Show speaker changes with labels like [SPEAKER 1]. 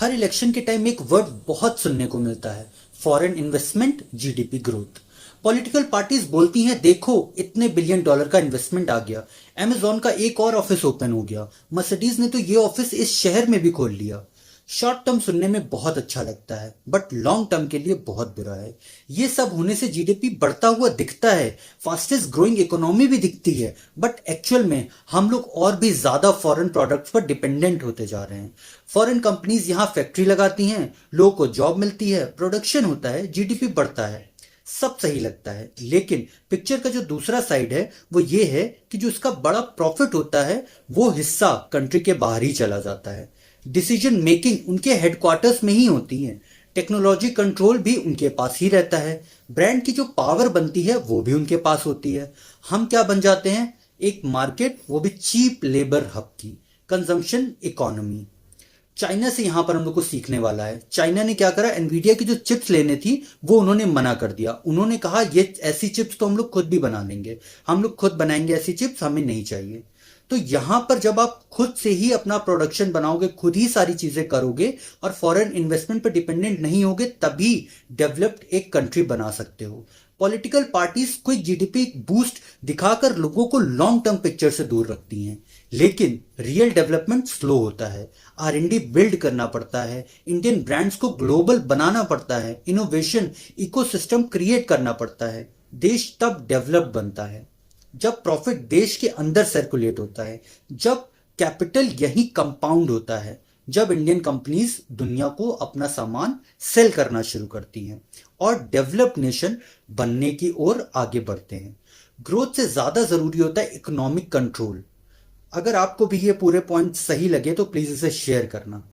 [SPEAKER 1] हर election के time एक word बहुत सुनने को मिलता है, foreign investment, GDP growth. Political parties बोलती हैं देखो इतने बिलियन डॉलर का इन्वेस्टमेंट आ गया, अमेजॉन का एक और ऑफिस ओपन हो गया, मर्सिडीज ने तो ये ऑफिस इस शहर में भी खोल लिया। शॉर्ट टर्म सुनने में बहुत अच्छा लगता है बट लॉन्ग टर्म के लिए बहुत बुरा है। ये सब होने से जीडीपी बढ़ता हुआ दिखता है, फास्टेस्ट ग्रोइंग इकोनॉमी भी दिखती है, बट एक्चुअल में हम लोग और भी ज्यादा फॉरेन प्रोडक्ट्स पर डिपेंडेंट होते जा रहे हैं। फॉरेन कंपनीज यहाँ फैक्ट्री लगाती हैं, लोगों को जॉब मिलती है, प्रोडक्शन होता है, जीडीपी बढ़ता है, सब सही लगता है। लेकिन पिक्चर का जो दूसरा साइड है वो ये है कि जो इसका बड़ा प्रॉफिट होता है वो हिस्सा कंट्री के बाहर ही चला जाता है। डिसीजन मेकिंग उनके हेडक्वार्टर्स में ही होती है, टेक्नोलॉजी कंट्रोल भी उनके पास ही रहता है, ब्रांड की जो पावर बनती है वो भी उनके पास होती है। हम क्या बन जाते हैं? एक मार्केट, वो भी चीप लेबर हब की, कंजम्पशन इकोनॉमी। चाइना से यहां पर हम लोग को सीखने वाला है। चाइना ने क्या करा, एनवीडिया की जो चिप्स लेने थी वो उन्होंने मना कर दिया। उन्होंने कहा ये ऐसी चिप्स तो हम लोग खुद भी बना लेंगे, हम लोग खुद बनाएंगे ऐसी चिप्स, हमें नहीं चाहिए। तो यहां पर जब आप खुद से ही अपना प्रोडक्शन बनाओगे, खुद ही सारी चीजें करोगे और फॉरेन इन्वेस्टमेंट पर डिपेंडेंट नहीं होगे, तभी डेवलप्ड एक कंट्री बना सकते हो। Political parties quick GDP boost दिखाकर लोगों को लॉन्ग टर्म पिक्चर से दूर रखती हैं, लेकिन रियल डेवलपमेंट स्लो होता है। आर&डी बिल्ड करना पड़ता है, इंडियन ब्रांड्स को ग्लोबल बनाना पड़ता है, इनोवेशन इकोसिस्टम क्रिएट करना पड़ता है। देश तब डेवलप बनता है जब प्रॉफिट देश के अंदर सर्कुलेट होता है, जब कैपिटल यही कंपाउंड होता है, जब इंडियन कंपनीज दुनिया को अपना सामान सेल करना शुरू करती हैं और डेवलप्ड नेशन बनने की ओर आगे बढ़ते हैं। ग्रोथ से ज्यादा जरूरी होता है इकोनॉमिक कंट्रोल। अगर आपको भी ये पूरे पॉइंट सही लगे तो प्लीज इसे शेयर करना।